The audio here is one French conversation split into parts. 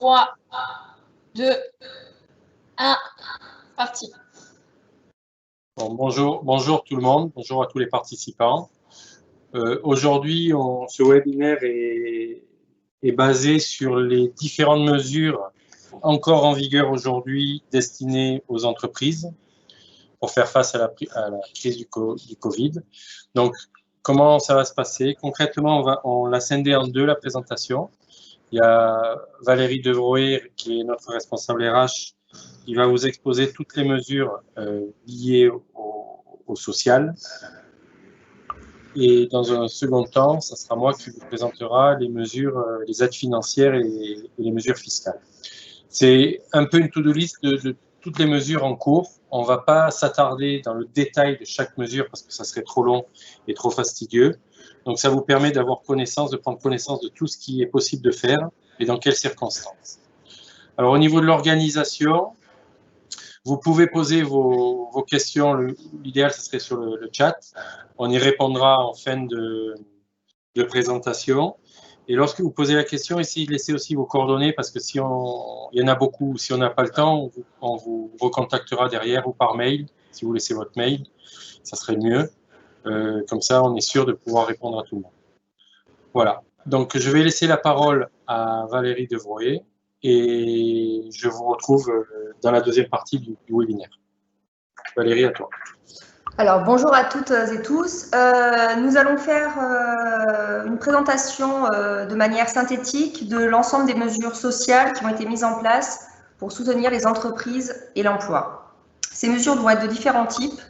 3, 2, 1, parti. Bon, bonjour tout le monde, bonjour à tous les participants. Aujourd'hui, ce webinaire est basé sur les différentes mesures encore en vigueur aujourd'hui destinées aux entreprises pour faire face à la crise du Covid. Donc, comment ça va se passer? Concrètement, on l'a scindé en deux, la présentation. Il y a Valérie Devroyer, qui est notre responsable RH, qui va vous exposer toutes les mesures liées au social. Et dans un second temps, ça sera moi qui vous présentera les mesures, les aides financières et les mesures fiscales. C'est un peu une to-do list de toutes les mesures en cours. On ne va pas s'attarder dans le détail de chaque mesure parce que ça serait trop long et trop fastidieux. Donc, ça vous permet d'avoir connaissance, de prendre connaissance de tout ce qui est possible de faire et dans quelles circonstances. Alors, au niveau de l'organisation, vous pouvez poser vos questions. L'idéal, ce serait sur le chat. On y répondra en fin de présentation. Et lorsque vous posez la question, essayez de laisser aussi vos coordonnées parce que il y en a beaucoup, si on n'a pas le temps, on vous recontactera derrière ou par mail. Si vous laissez votre mail, ça serait mieux. Comme ça, on est sûr de pouvoir répondre à tout le monde. Voilà. Donc, je vais laisser la parole à Valérie Devroyer et je vous retrouve dans la deuxième partie du webinaire. Valérie, à toi. Alors, bonjour à toutes et tous. Nous allons faire une présentation de manière synthétique de l'ensemble des mesures sociales qui ont été mises en place pour soutenir les entreprises et l'emploi. Ces mesures vont être de différents types,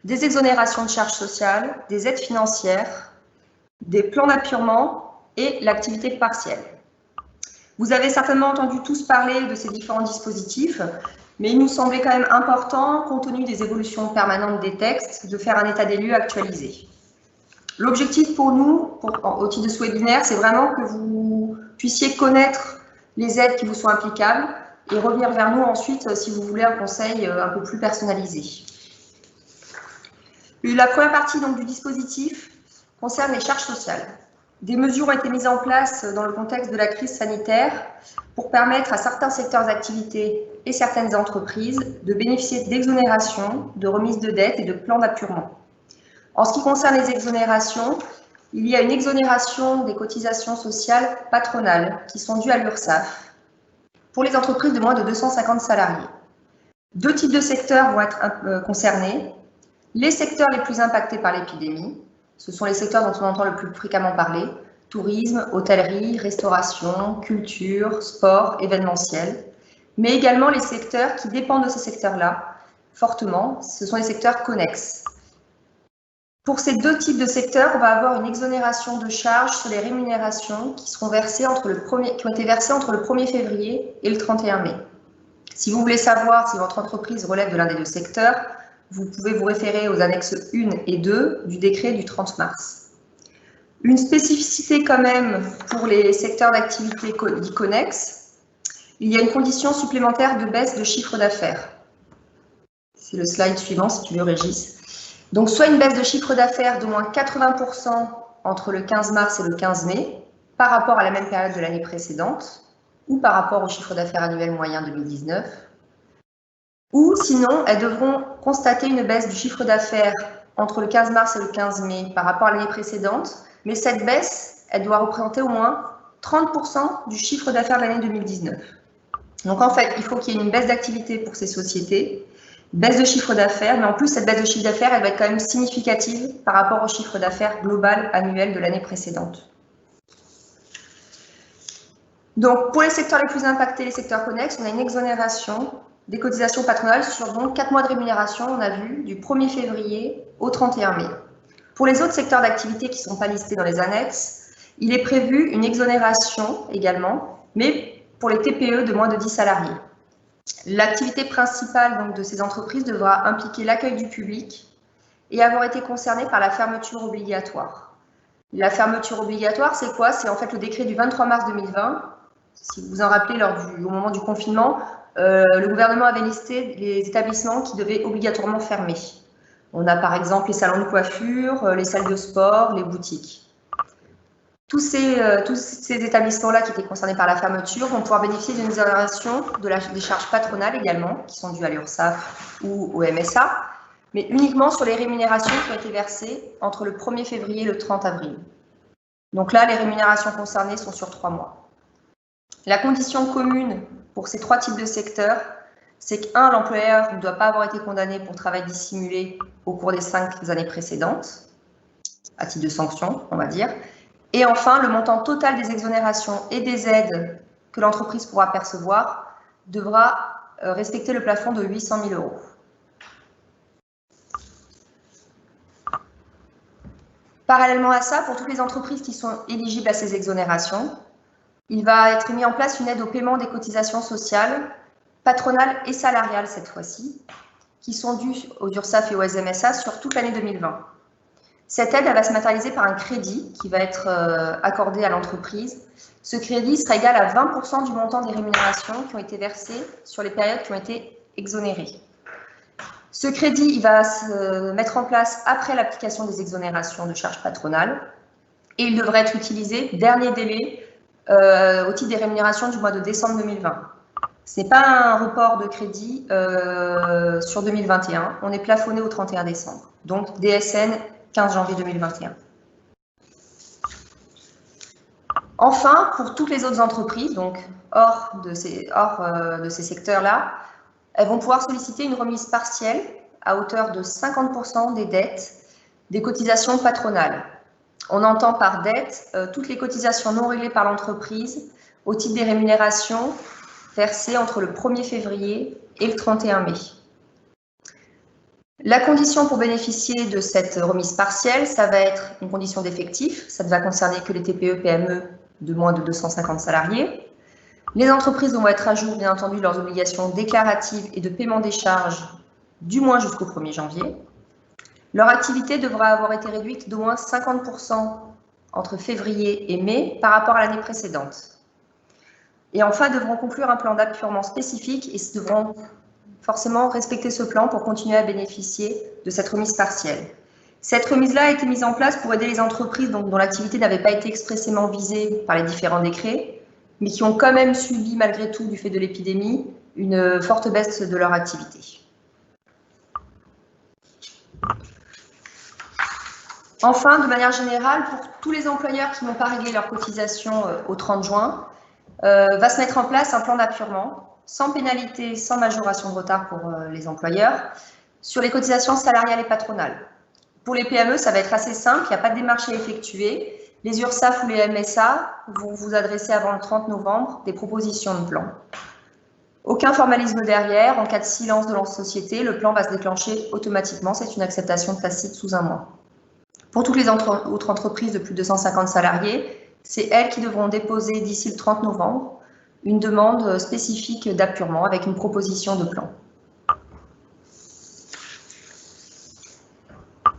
des exonérations de charges sociales, des aides financières, des plans d'appurement et l'activité partielle. Vous avez certainement entendu tous parler de ces différents dispositifs, mais il nous semblait quand même important, compte tenu des évolutions permanentes des textes, de faire un état des lieux actualisé. L'objectif pour nous, au titre de ce webinaire, c'est vraiment que vous puissiez connaître les aides qui vous sont applicables et revenir vers nous ensuite si vous voulez un conseil un peu plus personnalisé. La première partie donc, du dispositif concerne les charges sociales. Des mesures ont été mises en place dans le contexte de la crise sanitaire pour permettre à certains secteurs d'activité et certaines entreprises de bénéficier d'exonérations, de remises de dettes et de plans d'appurement. En ce qui concerne les exonérations, il y a une exonération des cotisations sociales patronales qui sont dues à l'URSSAF pour les entreprises de moins de 250 salariés. Deux types de secteurs vont être concernés. Les secteurs les plus impactés par l'épidémie, ce sont les secteurs dont on entend le plus fréquemment parler, tourisme, hôtellerie, restauration, culture, sport, événementiel, mais également les secteurs qui dépendent de ces secteurs-là fortement, ce sont les secteurs connexes. Pour ces deux types de secteurs, on va avoir une exonération de charges sur les rémunérations qui ont été versées entre le 1er février et le 31 mai. Si vous voulez savoir si votre entreprise relève de l'un des deux secteurs, vous pouvez vous référer aux annexes 1 et 2 du décret du 30 mars. Une spécificité quand même pour les secteurs d'activité dits connexes, il y a une condition supplémentaire de baisse de chiffre d'affaires. C'est le slide suivant si tu veux, Régis. Donc soit une baisse de chiffre d'affaires d'au moins 80% entre le 15 mars et le 15 mai par rapport à la même période de l'année précédente ou par rapport au chiffre d'affaires annuel moyen 2019. Ou sinon, elles devront constater une baisse du chiffre d'affaires entre le 15 mars et le 15 mai par rapport à l'année précédente, mais cette baisse, elle doit représenter au moins 30% du chiffre d'affaires de l'année 2019. Donc en fait, il faut qu'il y ait une baisse d'activité pour ces sociétés, baisse de chiffre d'affaires, mais en plus, cette baisse de chiffre d'affaires, elle va être quand même significative par rapport au chiffre d'affaires global annuel de l'année précédente. Donc pour les secteurs les plus impactés, les secteurs connexes, on a une exonération des cotisations patronales sur donc 4 mois de rémunération, on a vu, du 1er février au 31 mai. Pour les autres secteurs d'activité qui ne sont pas listés dans les annexes, il est prévu une exonération également, mais pour les TPE de moins de 10 salariés. L'activité principale donc, de ces entreprises devra impliquer l'accueil du public et avoir été concernée par la fermeture obligatoire. La fermeture obligatoire, c'est quoi? C'est en fait le décret du 23 mars 2020. Si vous vous en rappelez, au moment du confinement, le gouvernement avait listé les établissements qui devaient obligatoirement fermer. On a par exemple les salons de coiffure, les salles de sport, les boutiques. Tous ces établissements-là qui étaient concernés par la fermeture vont pouvoir bénéficier d'une exonération des charges patronales également, qui sont dues à l'URSSAF ou au MSA, mais uniquement sur les rémunérations qui ont été versées entre le 1er février et le 30 avril. Donc là, les rémunérations concernées sont sur 3 mois. La condition commune pour ces 3 types de secteurs, c'est que, l'employeur ne doit pas avoir été condamné pour travail dissimulé au cours des 5 années précédentes, à titre de sanction, on va dire. Et enfin, le montant total des exonérations et des aides que l'entreprise pourra percevoir devra respecter le plafond de 800 000 €. Parallèlement à ça, pour toutes les entreprises qui sont éligibles à ces exonérations, il va être mis en place une aide au paiement des cotisations sociales, patronales et salariales cette fois-ci, qui sont dues aux URSSAF et aux MSA sur toute l'année 2020. Cette aide, elle va se matérialiser par un crédit qui va être accordé à l'entreprise. Ce crédit sera égal à 20% du montant des rémunérations qui ont été versées sur les périodes qui ont été exonérées. Ce crédit, il va se mettre en place après l'application des exonérations de charges patronales et il devrait être utilisé, dernier délai, au titre des rémunérations du mois de décembre 2020. Ce n'est pas un report de crédit sur 2021, on est plafonné au 31 décembre. Donc DSN 15 janvier 2021. Enfin, pour toutes les autres entreprises, donc hors de ces secteurs-là, elles vont pouvoir solliciter une remise partielle à hauteur de 50% des dettes des cotisations patronales. On entend par dette toutes les cotisations non réglées par l'entreprise au titre des rémunérations versées entre le 1er février et le 31 mai. La condition pour bénéficier de cette remise partielle, ça va être une condition d'effectif. Ça ne va concerner que les TPE-PME de moins de 250 salariés. Les entreprises vont être à jour, bien entendu, de leurs obligations déclaratives et de paiement des charges du moins jusqu'au 1er janvier. Leur activité devra avoir été réduite d'au moins 50% entre février et mai par rapport à l'année précédente. Et enfin, devront conclure un plan d'apurement spécifique et devront forcément respecter ce plan pour continuer à bénéficier de cette remise partielle. Cette remise-là a été mise en place pour aider les entreprises dont l'activité n'avait pas été expressément visée par les différents décrets, mais qui ont quand même subi, malgré tout, du fait de l'épidémie, une forte baisse de leur activité. Enfin, de manière générale, pour tous les employeurs qui n'ont pas réglé leur cotisation au 30 juin, va se mettre en place un plan d'apurement, sans pénalité, sans majoration de retard pour les employeurs, sur les cotisations salariales et patronales. Pour les PME, ça va être assez simple, il n'y a pas de démarche à effectuer. Les URSSAF ou les MSA vont vous adresser avant le 30 novembre des propositions de plan. Aucun formalisme derrière, en cas de silence de la société, le plan va se déclencher automatiquement, c'est une acceptation tacite sous un mois. Pour toutes les autres entreprises de plus de 250 salariés, c'est elles qui devront déposer d'ici le 30 novembre une demande spécifique d'apurement avec une proposition de plan.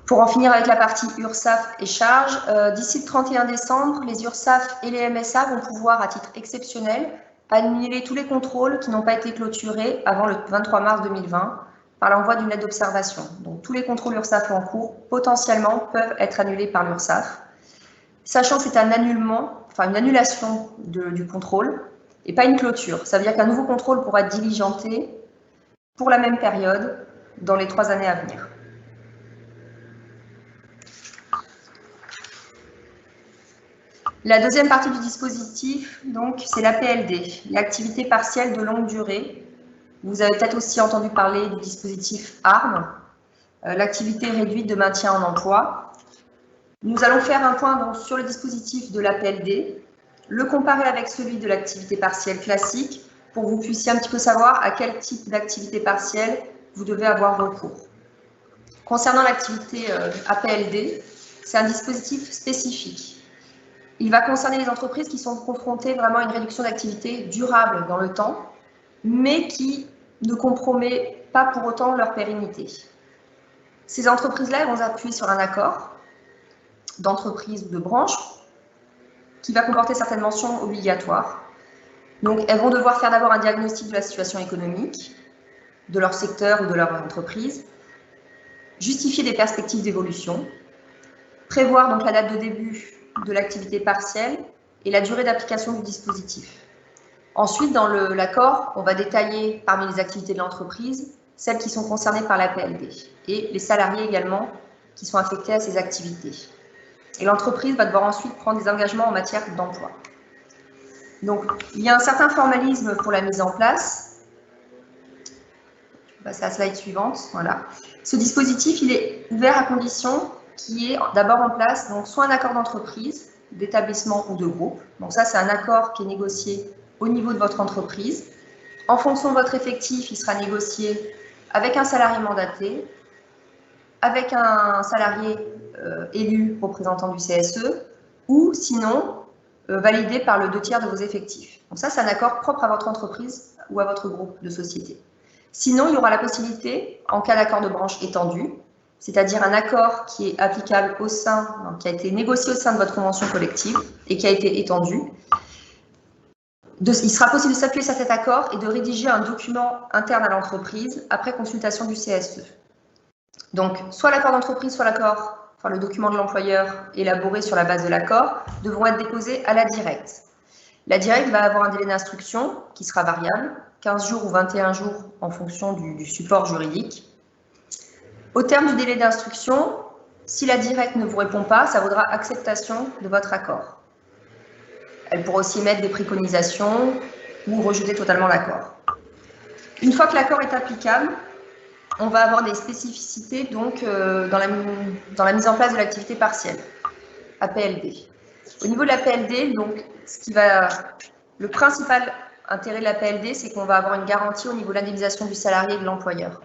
Pour en finir avec la partie URSSAF et charges, d'ici le 31 décembre, les URSSAF et les MSA vont pouvoir, à titre exceptionnel, annuler tous les contrôles qui n'ont pas été clôturés avant le 23 mars 2020 par l'envoi d'une lettre d'observation. Donc tous les contrôles URSSAF en cours, potentiellement, peuvent être annulés par l'URSSAF, sachant que c'est un annulement, une annulation du contrôle et pas une clôture. Ça veut dire qu'un nouveau contrôle pourra être diligenté pour la même période dans les 3 années à venir. La deuxième partie du dispositif, donc, c'est l'APLD, l'activité partielle de longue durée. Vous avez peut-être aussi entendu parler du dispositif ARM, l'activité réduite de maintien en emploi. Nous allons faire un point donc, sur le dispositif de l'APLD, le comparer avec celui de l'activité partielle classique pour que vous puissiez un petit peu savoir à quel type d'activité partielle vous devez avoir recours. Concernant l'activité APLD, c'est un dispositif spécifique. Il va concerner les entreprises qui sont confrontées vraiment à une réduction d'activité durable dans le temps, mais qui ne compromet pas pour autant leur pérennité. Ces entreprises-là vont s'appuyer sur un accord d'entreprise ou de branche qui va comporter certaines mentions obligatoires. Donc, elles vont devoir faire d'abord un diagnostic de la situation économique, de leur secteur ou de leur entreprise, justifier des perspectives d'évolution, prévoir donc la date de début de l'activité partielle et la durée d'application du dispositif. Ensuite, dans l'accord, on va détailler parmi les activités de l'entreprise celles qui sont concernées par la PLD et les salariés également qui sont affectés à ces activités. Et l'entreprise va devoir ensuite prendre des engagements en matière d'emploi. Donc, il y a un certain formalisme pour la mise en place. Je vais passer à la slide suivante. Voilà. Ce dispositif, il est ouvert à condition qu'il y ait d'abord en place donc, soit un accord d'entreprise, d'établissement ou de groupe. Donc ça, c'est un accord qui est négocié au niveau de votre entreprise. En fonction de votre effectif, il sera négocié avec un salarié mandaté, avec un salarié élu représentant du CSE, ou sinon validé par le 2/3 de vos effectifs. Donc ça, c'est un accord propre à votre entreprise ou à votre groupe de société. Sinon, il y aura la possibilité, en cas d'accord de branche étendu, c'est-à-dire un accord qui est applicable au sein, qui a été négocié au sein de votre convention collective et qui a été étendu. Il sera possible de s'appuyer sur cet accord et de rédiger un document interne à l'entreprise après consultation du CSE. Donc, soit l'accord d'entreprise, soit l'accord, enfin le document de l'employeur élaboré sur la base de l'accord, devront être déposés à la directe. La directe va avoir un délai d'instruction qui sera variable, 15 jours ou 21 jours en fonction du support juridique. Au terme du délai d'instruction, si la directe ne vous répond pas, ça vaudra acceptation de votre accord. Elle pourra aussi émettre des préconisations ou rejeter totalement l'accord. Une fois que l'accord est applicable, on va avoir des spécificités donc, dans la mise en place de l'activité partielle, APLD. Au niveau de la PLD, donc, le principal intérêt de la PLD, c'est qu'on va avoir une garantie au niveau de l'indemnisation du salarié et de l'employeur.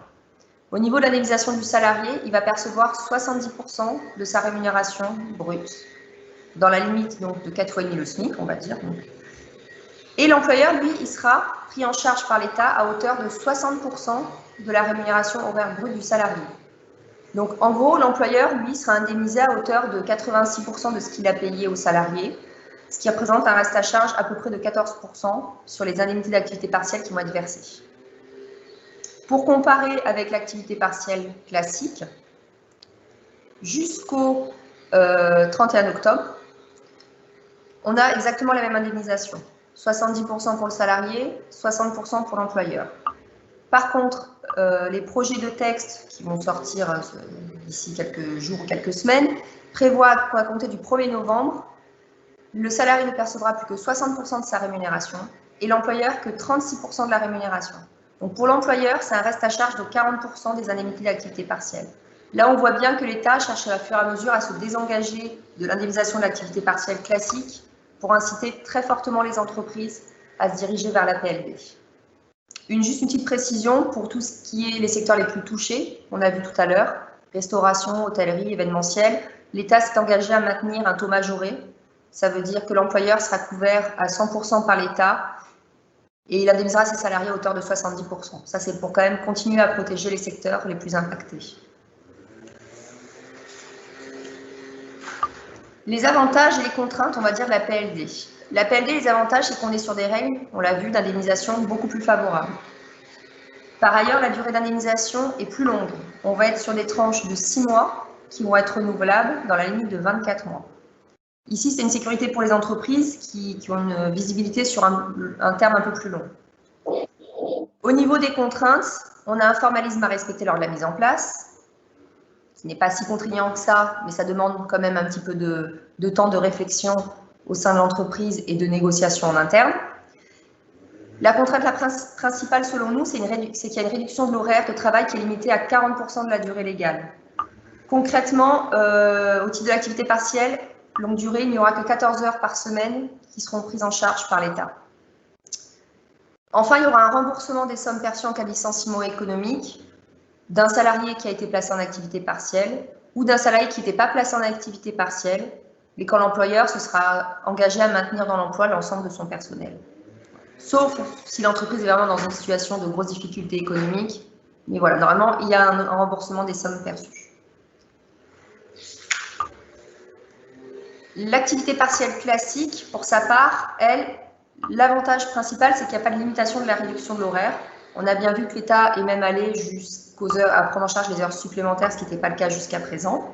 Au niveau de l'indemnisation du salarié, il va percevoir 70% de sa rémunération brute, dans la limite donc, de 4 fois et demi le SMIC, on va dire. Donc. Et l'employeur, lui, il sera pris en charge par l'État à hauteur de 60% de la rémunération horaire brute du salarié. Donc, en gros, l'employeur, lui, sera indemnisé à hauteur de 86% de ce qu'il a payé au salarié, ce qui représente un reste à charge à peu près de 14% sur les indemnités d'activité partielle qui vont être versées. Pour comparer avec l'activité partielle classique, jusqu'au 31 octobre, on a exactement la même indemnisation. 70% pour le salarié, 60% pour l'employeur. Par contre, les projets de texte qui vont sortir d'ici quelques jours ou quelques semaines prévoient qu'à compter du 1er novembre, le salarié ne percevra plus que 60% de sa rémunération et l'employeur que 36% de la rémunération. Donc pour l'employeur, c'est un reste à charge de 40% des indemnités d'activité partielle. Là, on voit bien que l'État cherche à fur et à mesure à se désengager de l'indemnisation de l'activité partielle classique pour inciter très fortement les entreprises à se diriger vers la PLD. Juste une petite précision pour tout ce qui est les secteurs les plus touchés, on a vu tout à l'heure, restauration, hôtellerie, événementiel, l'État s'est engagé à maintenir un taux majoré. Ça veut dire que l'employeur sera couvert à 100% par l'État et il indemnisera ses salariés à hauteur de 70%. Ça, c'est pour quand même continuer à protéger les secteurs les plus impactés. Les avantages et les contraintes, on va dire, de la PLD. La PLD, les avantages, c'est qu'on est sur des règles, on l'a vu, d'indemnisation beaucoup plus favorables. Par ailleurs, la durée d'indemnisation est plus longue. On va être sur des tranches de 6 mois qui vont être renouvelables dans la limite de 24 mois. Ici, c'est une sécurité pour les entreprises qui ont une visibilité sur un terme un peu plus long. Au niveau des contraintes, on a un formalisme à respecter lors de la mise en place, qui n'est pas si contraignant que ça, mais ça demande quand même un petit peu de temps de réflexion au sein de l'entreprise et de négociation en interne. La contrainte principale, selon nous, c'est qu'il y a une réduction de l'horaire de travail qui est limitée à 40% de la durée légale. Concrètement, au titre de l'activité partielle, longue durée, il n'y aura que 14 heures par semaine qui seront prises en charge par l'État. Enfin, il y aura un remboursement des sommes perçues en cas de licenciement économique d'un salarié qui a été placé en activité partielle ou d'un salarié qui n'était pas placé en activité partielle, mais quand l'employeur se sera engagé à maintenir dans l'emploi l'ensemble de son personnel. Sauf si l'entreprise est vraiment dans une situation de grosse difficulté économique. Mais voilà, normalement, il y a un remboursement des sommes perçues. L'activité partielle classique, pour sa part, elle, l'avantage principal, c'est qu'il n'y a pas de limitation de la réduction de l'horaire. On a bien vu que l'État est même allé jusqu'aux heures à prendre en charge les heures supplémentaires, ce qui n'était pas le cas jusqu'à présent.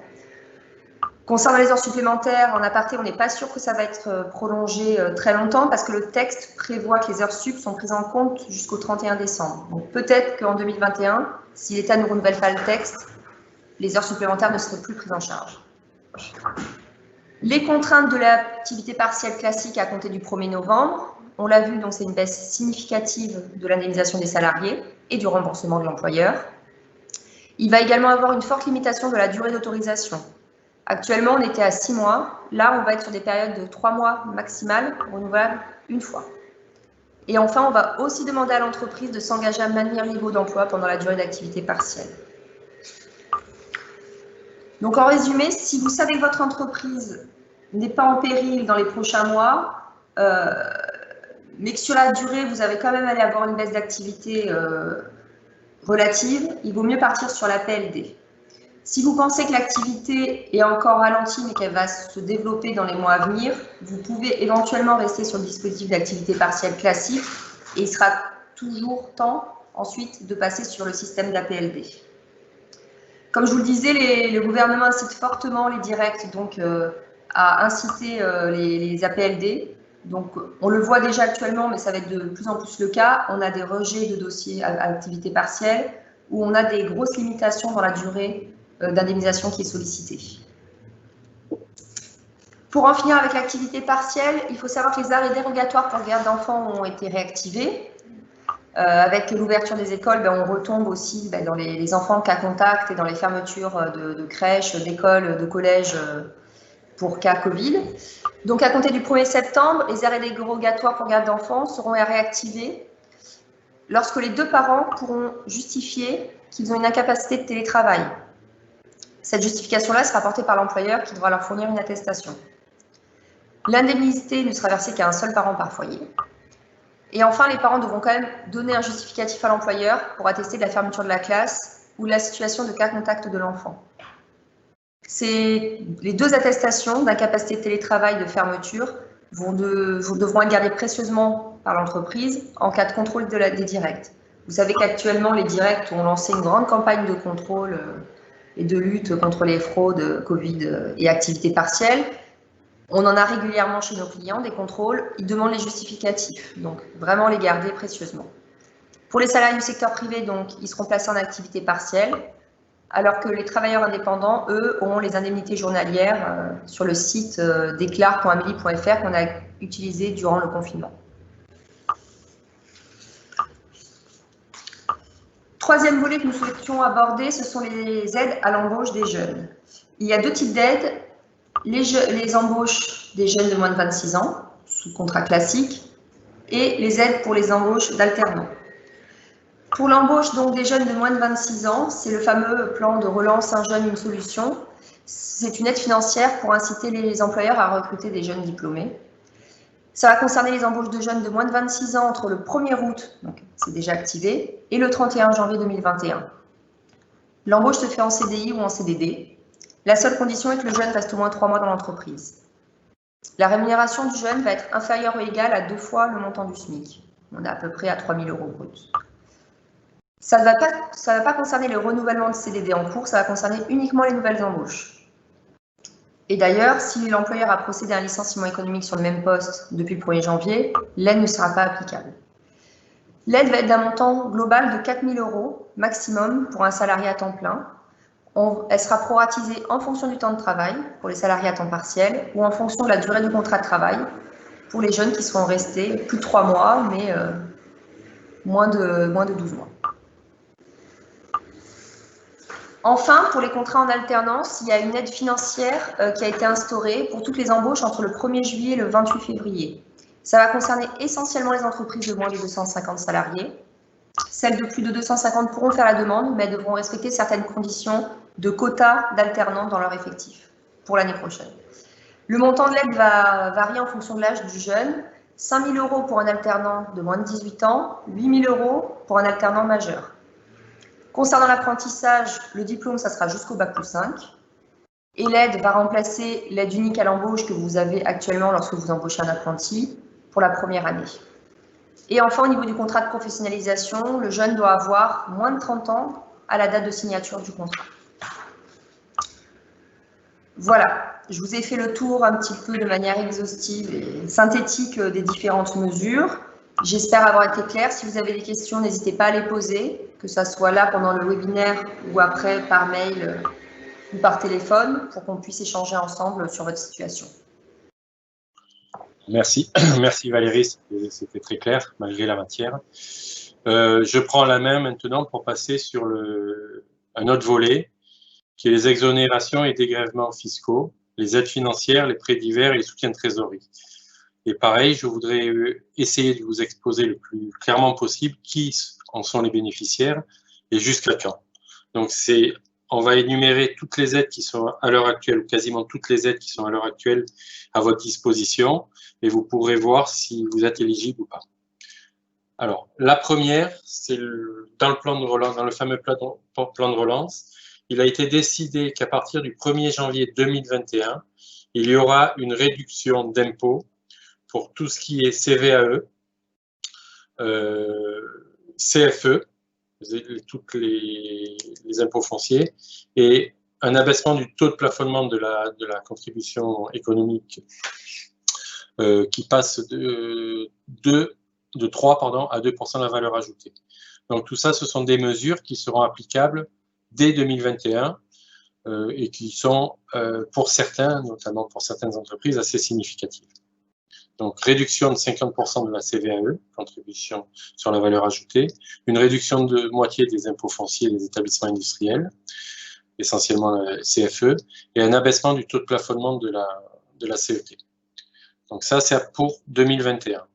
Concernant les heures supplémentaires, en aparté, on n'est pas sûr que ça va être prolongé très longtemps parce que le texte prévoit que les heures sup sont prises en compte jusqu'au 31 décembre. Donc peut-être qu'en 2021, si l'État ne renouvelle pas le texte, les heures supplémentaires ne seraient plus prises en charge. Les contraintes de l'activité partielle classique à compter du 1er novembre, on l'a vu, donc c'est une baisse significative de l'indemnisation des salariés et du remboursement de l'employeur. Il va également avoir une forte limitation de la durée d'autorisation. Actuellement, on était à 6 mois. Là, on va être sur des périodes de 3 mois maximales, renouvelables une fois. Et enfin, on va aussi demander à l'entreprise de s'engager à maintenir le niveau d'emploi pendant la durée d'activité partielle. Donc, en résumé, si vous savez que votre entreprise n'est pas en péril dans les prochains mois, mais que sur la durée, vous avez quand même allé avoir une baisse d'activité relative, il vaut mieux partir sur la PLD. Si vous pensez que l'activité est encore ralentie mais qu'elle va se développer dans les mois à venir, vous pouvez éventuellement rester sur le dispositif d'activité partielle classique et il sera toujours temps ensuite de passer sur le système d'APLD. Comme je vous le disais, le gouvernement incite fortement les directs donc, à inciter les APLD. Donc, on le voit déjà actuellement, mais ça va être de plus en plus le cas. On a des rejets de dossiers à activité partielle où on a des grosses limitations dans la durée d'indemnisation qui est sollicitée. Pour en finir avec l'activité partielle, il faut savoir que les arrêts dérogatoires pour garde d'enfants ont été réactivés. Avec l'ouverture des écoles, on retombe aussi dans les enfants cas contact et dans les fermetures de crèches, d'écoles, de collèges pour cas Covid. Donc à compter du 1er septembre, les arrêts dérogatoires pour garde d'enfants seront réactivés lorsque les deux parents pourront justifier qu'ils ont une incapacité de télétravail. Cette justification-là sera portée par l'employeur qui devra leur fournir une attestation. L'indemnité ne sera versée qu'à un seul parent par foyer. Et enfin, les parents devront quand même donner un justificatif à l'employeur pour attester de la fermeture de la classe ou de la situation de cas contact de l'enfant. Les deux attestations d'incapacité de télétravail de fermeture devront être gardées précieusement par l'entreprise en cas de contrôle des directs. Vous savez qu'actuellement, les directs ont lancé une grande campagne de contrôle et de lutte contre les fraudes Covid et activités partielles. On en a régulièrement chez nos clients des contrôles, ils demandent les justificatifs, donc vraiment les garder précieusement. Pour les salariés du secteur privé, donc, ils seront placés en activité partielle, alors que les travailleurs indépendants, eux, auront les indemnités journalières sur le site déclare.amelie.fr qu'on a utilisé durant le confinement. Troisième volet que nous souhaitions aborder, ce sont les aides à l'embauche des jeunes. Il y a deux types d'aides. Les embauches des jeunes de moins de 26 ans, sous contrat classique, et les aides pour les embauches d'alternants. Pour l'embauche donc des jeunes de moins de 26 ans, c'est le fameux plan de relance Un jeune, une solution. C'est une aide financière pour inciter les employeurs à recruter des jeunes diplômés. Ça va concerner les embauches de jeunes de moins de 26 ans entre le 1er août, donc c'est déjà activé, et le 31 janvier 2021. L'embauche se fait en CDI ou en CDD. La seule condition est que le jeune reste au moins 3 mois dans l'entreprise. La rémunération du jeune va être inférieure ou égale à 2 fois le montant du SMIC. On est à peu près à 3 000 € brut. Ça ne va pas concerner le renouvellement de CDD en cours, ça va concerner uniquement les nouvelles embauches. Et d'ailleurs, si l'employeur a procédé à un licenciement économique sur le même poste depuis le 1er janvier, l'aide ne sera pas applicable. L'aide va être d'un montant global de 4 000 € maximum pour un salarié à temps plein. Elle sera proratisée en fonction du temps de travail pour les salariés à temps partiel ou en fonction de la durée du contrat de travail pour les jeunes qui seront restés plus de 3 mois, mais moins de 12 mois. Enfin, pour les contrats en alternance, il y a une aide financière qui a été instaurée pour toutes les embauches entre le 1er juillet et le 28 février. Ça va concerner essentiellement les entreprises de moins de 250 salariés. Celles de plus de 250 pourront faire la demande, mais elles devront respecter certaines conditions de quotas d'alternants dans leur effectif pour l'année prochaine. Le montant de l'aide va varier en fonction de l'âge du jeune. 5 000 € pour un alternant de moins de 18 ans, 8 000 € pour un alternant majeur. Concernant l'apprentissage, le diplôme, ça sera jusqu'au Bac+5. Et l'aide va remplacer l'aide unique à l'embauche que vous avez actuellement lorsque vous embauchez un apprenti pour la première année. Et enfin, au niveau du contrat de professionnalisation, le jeune doit avoir moins de 30 ans à la date de signature du contrat. Voilà. je vous ai fait le tour un petit peu de manière exhaustive et synthétique des différentes mesures. J'espère avoir été claire. Si vous avez des questions, n'hésitez pas à les poser, que ce soit là pendant le webinaire ou après par mail ou par téléphone, pour qu'on puisse échanger ensemble sur votre situation. Merci, merci Valérie, c'était très clair malgré la matière. Je prends la main maintenant pour passer sur un autre volet, qui est les exonérations et dégrèvements fiscaux, les aides financières, les prêts divers et les soutiens de trésorerie. Et pareil, je voudrais essayer de vous exposer le plus clairement possible qui en sont les bénéficiaires et jusqu'à quand. Donc, on va énumérer toutes les aides qui sont à l'heure actuelle, ou quasiment toutes les aides qui sont à l'heure actuelle à votre disposition, et vous pourrez voir si vous êtes éligible ou pas. Alors, la première, c'est dans le plan de relance, dans le fameux plan de relance, il a été décidé qu'à partir du 1er janvier 2021, il y aura une réduction d'impôts pour tout ce qui est CVAE, CFE, tous les impôts fonciers, et un abaissement du taux de plafonnement de la contribution économique qui passe de 3 à 2% de la valeur ajoutée. Donc tout ça, ce sont des mesures qui seront applicables dès 2021 et qui sont, pour certains, notamment pour certaines entreprises, assez significatives. Donc, réduction de 50% de la CVAE, contribution sur la valeur ajoutée, une réduction de moitié des impôts fonciers des établissements industriels, essentiellement la CFE, et un abaissement du taux de plafonnement de la CET. Donc ça, c'est pour 2021.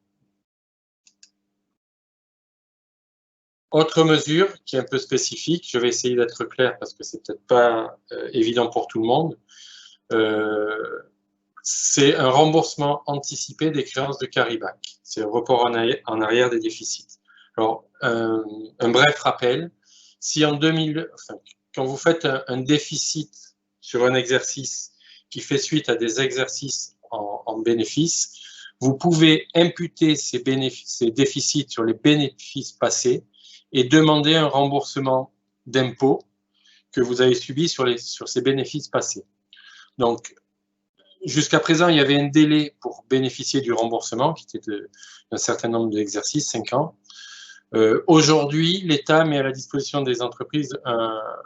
Autre mesure qui est un peu spécifique, je vais essayer d'être clair parce que c'est peut-être pas évident pour tout le monde, c'est un remboursement anticipé des créances de carry-back. C'est un report en arrière des déficits. Alors, un bref rappel, si quand vous faites un déficit sur un exercice qui fait suite à des exercices en bénéfice, vous pouvez imputer ces déficits sur les bénéfices passés et demander un remboursement d'impôts que vous avez subi sur ces bénéfices passés. Donc, jusqu'à présent, il y avait un délai pour bénéficier du remboursement qui était d'un certain nombre d'exercices, 5 ans. Aujourd'hui, l'État met à la disposition des entreprises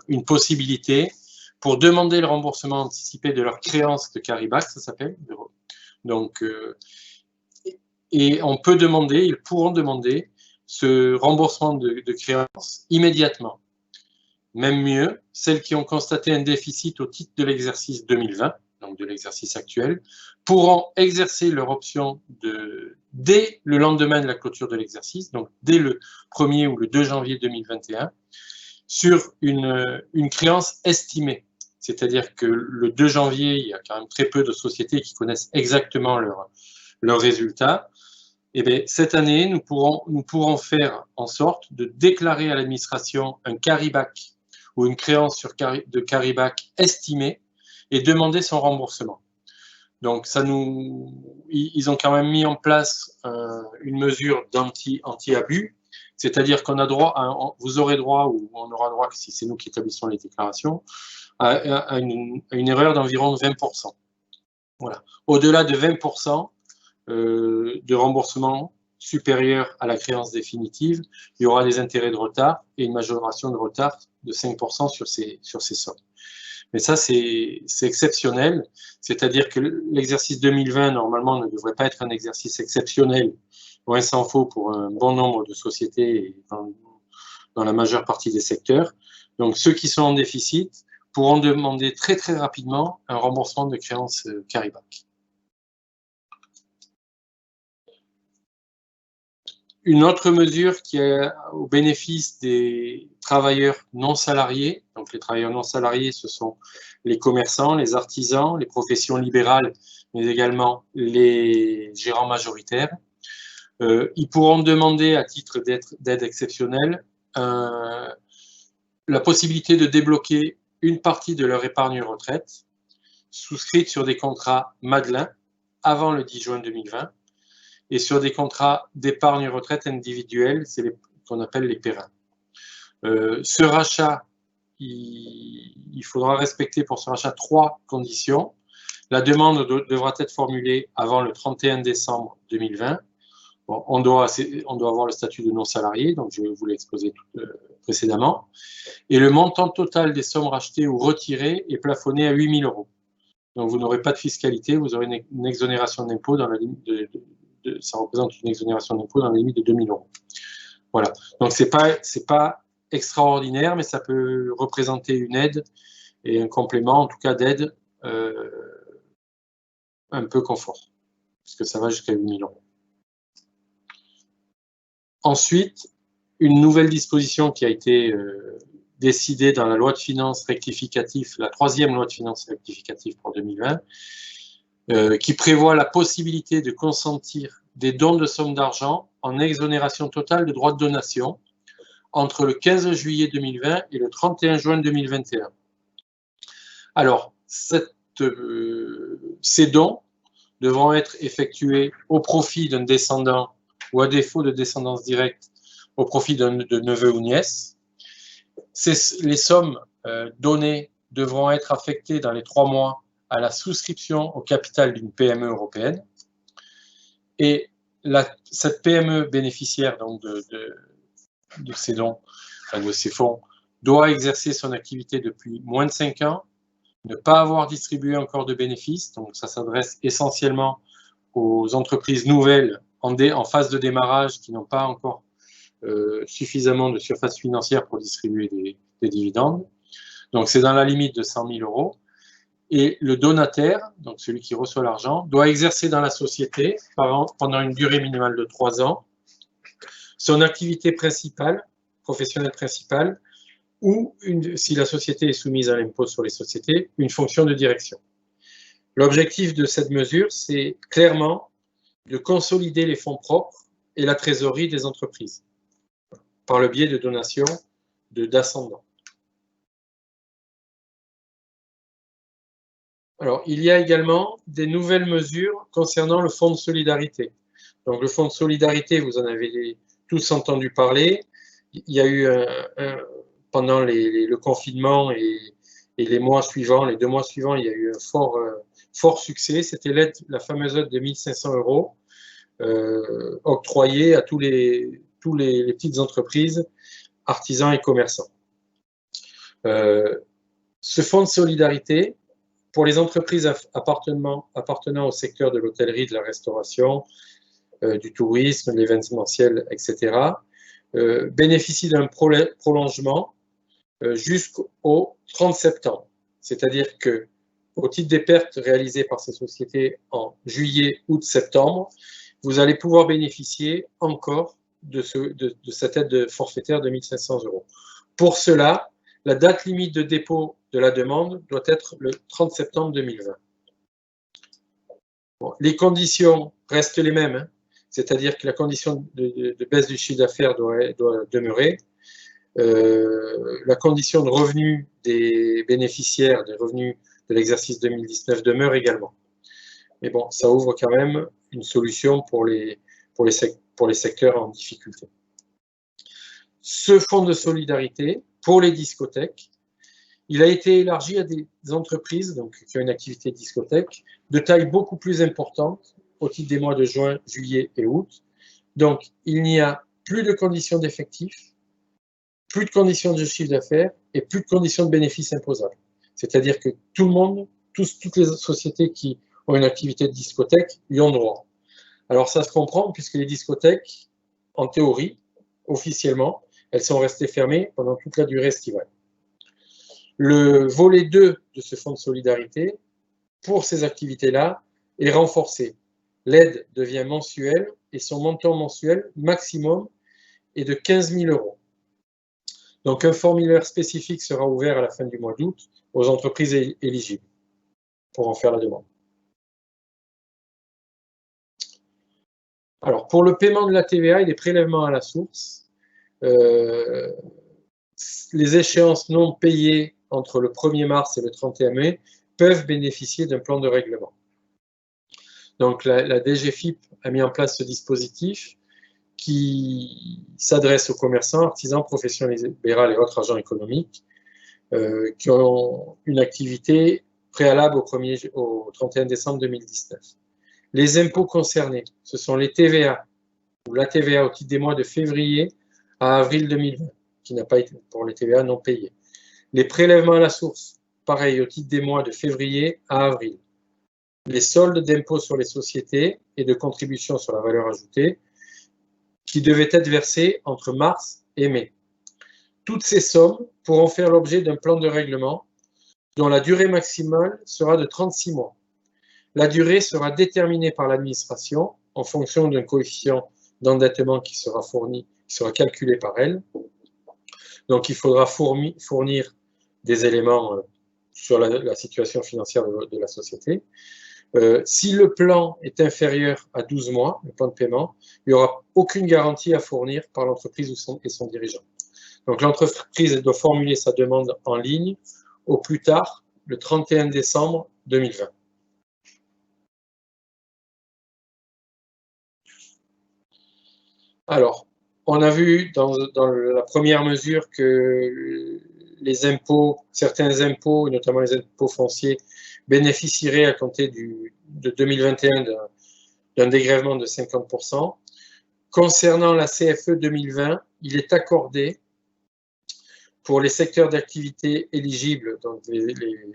une possibilité pour demander le remboursement anticipé de leurs créances de carry-back, ça s'appelle. Donc, et on peut demander, ils pourront demander ce remboursement de créances immédiatement. Même mieux, celles qui ont constaté un déficit au titre de l'exercice 2020, donc de l'exercice actuel, pourront exercer leur option dès le lendemain de la clôture de l'exercice, donc dès le 1er ou le 2 janvier 2021, sur une créance estimée. C'est-à-dire que le 2 janvier, il y a quand même très peu de sociétés qui connaissent exactement leurs résultats. Et bien, cette année, nous pourrons faire en sorte de déclarer à l'administration un carry-back ou une créance de carry-back estimée et demander son remboursement. Donc, ils ont quand même mis en place une mesure anti-abus, c'est-à-dire qu'on a droit, vous aurez droit, ou on aura droit, si c'est nous qui établissons les déclarations, à une erreur d'environ 20%. Voilà. Au-delà de 20% de remboursement supérieur à la créance définitive, il y aura des intérêts de retard et une majoration de retard de 5% sur ces sommes. Mais ça, c'est exceptionnel, c'est-à-dire que l'exercice 2020, normalement, ne devrait pas être un exercice exceptionnel, loin s'en faut, pour un bon nombre de sociétés et dans la majeure partie des secteurs. Donc, ceux qui sont en déficit pourront demander très, très rapidement un remboursement de créances carry-back. Une autre mesure qui est au bénéfice des travailleurs non salariés, donc les travailleurs non salariés, ce sont les commerçants, les artisans, les professions libérales, mais également les gérants majoritaires. Ils pourront demander à titre d'aide exceptionnelle la possibilité de débloquer une partie de leur épargne retraite souscrite sur des contrats Madelin avant le 10 juin 2020 et sur des contrats d'épargne retraite individuelle, c'est qu'on appelle les PERIN. Ce rachat, il faudra respecter pour ce rachat 3 conditions. La demande devra être formulée avant le 31 décembre 2020. Bon, on doit avoir le statut de non-salarié, donc je vous l'ai exposé précédemment. Et le montant total des sommes rachetées ou retirées est plafonné à 8 000 €. Donc vous n'aurez pas de fiscalité, vous aurez une exonération d'impôt dans la limite ça représente une exonération d'impôt dans la limite de 2 000 €. Voilà. Donc c'est pas extraordinaire, mais ça peut représenter une aide et un complément, en tout cas d'aide un peu confort, puisque ça va jusqu'à 8 000 €. Ensuite, une nouvelle disposition qui a été décidée dans la loi de finances rectificative, la 3e loi de finances rectificative pour 2020, qui prévoit la possibilité de consentir des dons de sommes d'argent en exonération totale de droits de donation entre le 15 juillet 2020 et le 31 juin 2021. Alors, ces dons devront être effectués au profit d'un descendant ou à défaut de descendance directe au profit de neveu ou nièce. Les sommes données devront être affectées dans les 3 mois à la souscription au capital d'une PME européenne. Et cette PME bénéficiaire donc, de ces dons, enfin de ces fonds, doit exercer son activité depuis moins de 5 ans, ne pas avoir distribué encore de bénéfices, donc ça s'adresse essentiellement aux entreprises nouvelles en phase de démarrage qui n'ont pas encore suffisamment de surface financière pour distribuer des dividendes. Donc c'est dans la limite de 100 000 €. Et le donataire, donc celui qui reçoit l'argent, doit exercer dans la société pendant une durée minimale de 3 ans son activité principale, professionnelle principale, ou si la société est soumise à l'impôt sur les sociétés, une fonction de direction. L'objectif de cette mesure, c'est clairement de consolider les fonds propres et la trésorerie des entreprises par le biais de donations d'ascendants. Alors, il y a également des nouvelles mesures concernant le fonds de solidarité. Donc, le fonds de solidarité, vous en avez tous entendu parler. Il y a eu pendant le confinement et les mois suivants, les 2 mois suivants, il y a eu un fort succès. C'était la fameuse aide de 1 500 € octroyée à tous les petites entreprises, artisans et commerçants. Ce fonds de solidarité, pour les entreprises appartenant au secteur de l'hôtellerie, de la restauration, du tourisme, de l'événementiel, etc., bénéficie d'un prolongement jusqu'au 30 septembre. C'est-à-dire que, au titre des pertes réalisées par ces sociétés en juillet, août, septembre, vous allez pouvoir bénéficier encore de cette aide forfaitaire de 1 500 €. Pour cela, la date limite de dépôt de la demande doit être le 30 septembre 2020. Bon, les conditions restent les mêmes, hein, c'est-à-dire que la condition de baisse du chiffre d'affaires doit demeurer. La condition de revenu des bénéficiaires des revenus de l'exercice 2019 demeure également. Mais bon, ça ouvre quand même une solution pour les secteurs en difficulté. Ce fonds de solidarité, pour les discothèques, il a été élargi à des entreprises donc, qui ont une activité de discothèque de taille beaucoup plus importante au titre des mois de juin, juillet et août. Donc, il n'y a plus de conditions d'effectif, plus de conditions de chiffre d'affaires et plus de conditions de bénéfices imposables. C'est-à-dire que tout le monde, toutes les sociétés qui ont une activité de discothèque y ont droit. Alors ça se comprend puisque les discothèques, en théorie, officiellement, elles sont restées fermées pendant toute la durée estivale. Le volet 2 de ce fonds de solidarité, pour ces activités-là, est renforcé. L'aide devient mensuelle et son montant mensuel maximum est de 15 000 €. Donc un formulaire spécifique sera ouvert à la fin du mois d'août aux entreprises éligibles pour en faire la demande. Alors pour le paiement de la TVA et des prélèvements à la source, les échéances non payées entre le 1er mars et le 31 mai peuvent bénéficier d'un plan de règlement. Donc la DGFiP a mis en place ce dispositif qui s'adresse aux commerçants, artisans, professions libérales et autres agents économiques qui ont une activité préalable au 31 décembre 2019. Les impôts concernés, ce sont les TVA, ou la TVA au titre des mois de février à avril 2020, qui n'a pas été pour les TVA non payés. Les prélèvements à la source, pareil, au titre des mois de février à avril. Les soldes d'impôts sur les sociétés et de contributions sur la valeur ajoutée, qui devaient être versés entre mars et mai. Toutes ces sommes pourront faire l'objet d'un plan de règlement dont la durée maximale sera de 36 mois. La durée sera déterminée par l'administration en fonction d'un coefficient d'endettement qui sera fourni, qui sera calculé par elle. Donc, il faudra fournir des éléments sur la situation financière de la société. Si le plan est inférieur à 12 mois, le plan de paiement, il n'y aura aucune garantie à fournir par l'entreprise et son dirigeant. Donc, l'entreprise doit formuler sa demande en ligne au plus tard le 31 décembre 2020. Alors, on a vu dans la première mesure que les impôts, certains impôts, notamment les impôts fonciers, bénéficieraient à compter de 2021 d'un dégrèvement de 50%. Concernant la CFE 2020, il est accordé pour les secteurs d'activité éligibles, donc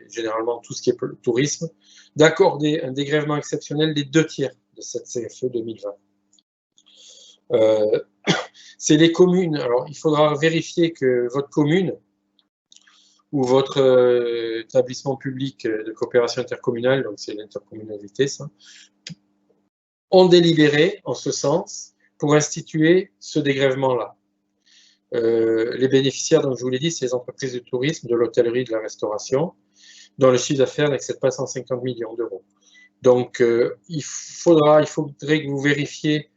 généralement tout ce qui est le tourisme, d'accorder un dégrèvement exceptionnel des 2/3 de cette CFE 2020. C'est les communes. Alors, il faudra vérifier que votre commune ou votre établissement public de coopération intercommunale, donc c'est l'intercommunalité, ça, ont délibéré en ce sens pour instituer ce dégrèvement-là. Les bénéficiaires, donc je vous l'ai dit, c'est les entreprises du tourisme, de l'hôtellerie, de la restauration, dont le chiffre d'affaires n'excède pas 150 millions d'euros. Donc, il faudrait que vous vérifiez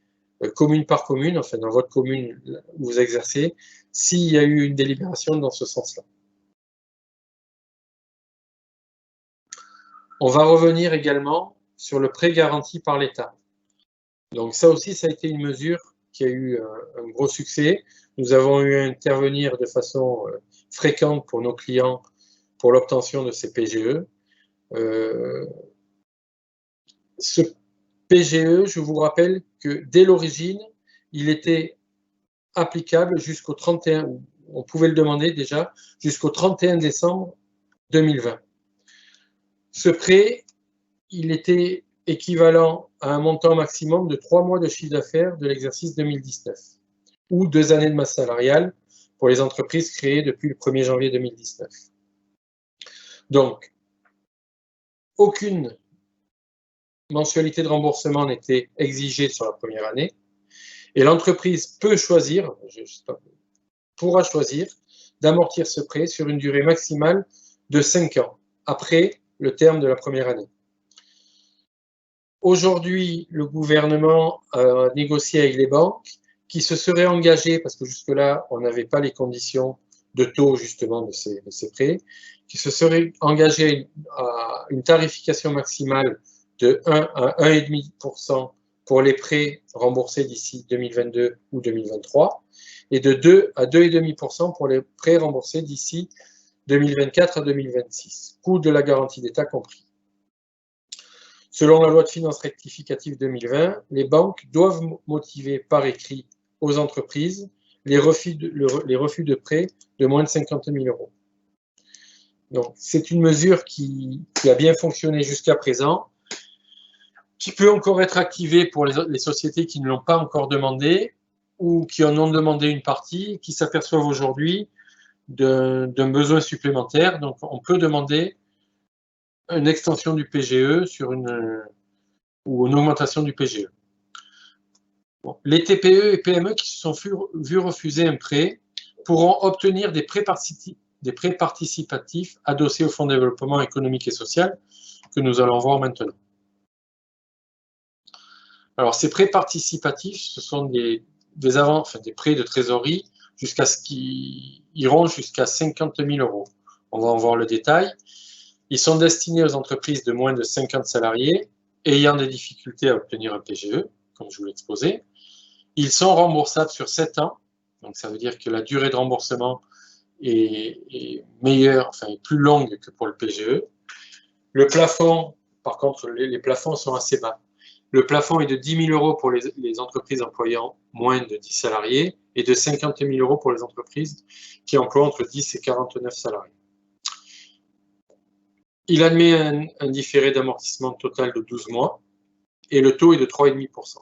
commune par commune, enfin dans votre commune où vous exercez, s'il y a eu une délibération dans ce sens-là. On va revenir également sur le prêt garanti par l'État. Donc ça aussi, ça a été une mesure qui a eu un gros succès. Nous avons eu à intervenir de façon fréquente pour nos clients pour l'obtention de ces PGE. Ce PGE, je vous rappelle que dès l'origine, il était applicable jusqu'au 31, on pouvait le demander déjà, jusqu'au 31 décembre 2020. Ce prêt, il était équivalent à un montant maximum de 3 mois de chiffre d'affaires de l'exercice 2019 ou 2 années de masse salariale pour les entreprises créées depuis le 1er janvier 2019. Donc, aucune mensualité de remboursement n'était exigée sur la première année et l'entreprise pourra choisir d'amortir ce prêt sur une durée maximale de 5 ans après le terme de la première année. Aujourd'hui, le gouvernement a négocié avec les banques qui se seraient engagées, parce que jusque-là, on n'avait pas les conditions de taux justement de ces prêts, qui se seraient engagées à une tarification maximale de 1 à 1,5% pour les prêts remboursés d'ici 2022 ou 2023, et de 2 à 2,5% pour les prêts remboursés d'ici 2024 à 2026, coût de la garantie d'État compris. Selon la loi de finances rectificative 2020, les banques doivent motiver par écrit aux entreprises les refus de prêts de moins de 50 000 euros. Donc, c'est une mesure qui a bien fonctionné jusqu'à présent, qui peut encore être activée pour les sociétés qui ne l'ont pas encore demandé ou qui en ont demandé une partie, qui s'aperçoivent aujourd'hui d'un besoin supplémentaire. Donc, on peut demander une extension du PGE ou une augmentation du PGE. Bon. Les TPE et PME qui se sont vus refuser un prêt pourront obtenir des prêts participatifs adossés au Fonds de développement économique et social que nous allons voir maintenant. Alors, ces prêts participatifs, ce sont des prêts de trésorerie jusqu'à ce qu'ils iront jusqu'à 50 000 euros. On va en voir le détail. Ils sont destinés aux entreprises de moins de 50 salariés ayant des difficultés à obtenir un PGE, comme je vous l'ai exposé. Ils sont remboursables sur 7 ans, donc ça veut dire que la durée de remboursement est meilleure, enfin est plus longue que pour le PGE. Le plafond, par contre, les plafonds sont assez bas. Le plafond est de 10 000 euros pour les entreprises employant moins de 10 salariés et de 50 000 euros pour les entreprises qui emploient entre 10 et 49 salariés. Il admet un différé d'amortissement total de 12 mois et le taux est de 3,5%.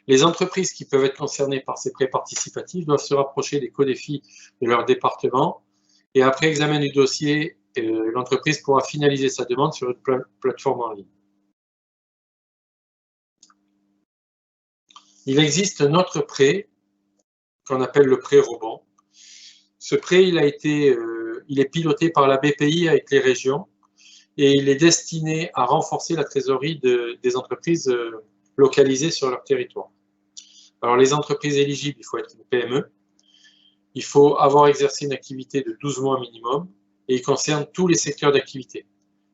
Les entreprises qui peuvent être concernées par ces prêts participatifs doivent se rapprocher des codéfis de leur département et après examen du dossier, l'entreprise pourra finaliser sa demande sur une plateforme en ligne. Il existe un autre prêt qu'on appelle le prêt rebond. Ce prêt, il est piloté par la BPI avec les régions et il est destiné à renforcer la trésorerie des entreprises localisées sur leur territoire. Alors les entreprises éligibles, il faut être une PME, il faut avoir exercé une activité de 12 mois minimum et il concerne tous les secteurs d'activité,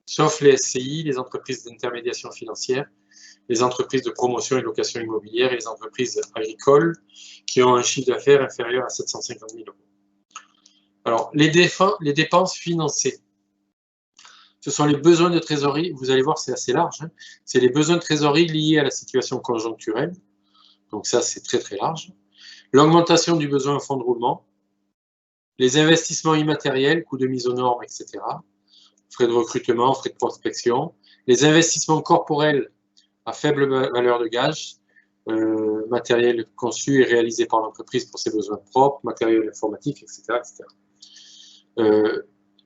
sauf les SCI, les entreprises d'intermédiation financière, les entreprises de promotion et location immobilière et les entreprises agricoles qui ont un chiffre d'affaires inférieur à 750 000 euros. Alors, les dépenses financées, ce sont les besoins de trésorerie, vous allez voir c'est assez large, hein. C'est les besoins de trésorerie liés à la situation conjoncturelle, donc ça c'est très très large. L'augmentation du besoin en fonds de roulement, les investissements immatériels, coûts de mise aux normes, etc., frais de recrutement, frais de prospection, les investissements corporels à faible valeur de gage, matériel conçu et réalisé par l'entreprise pour ses besoins propres, matériel informatique, etc.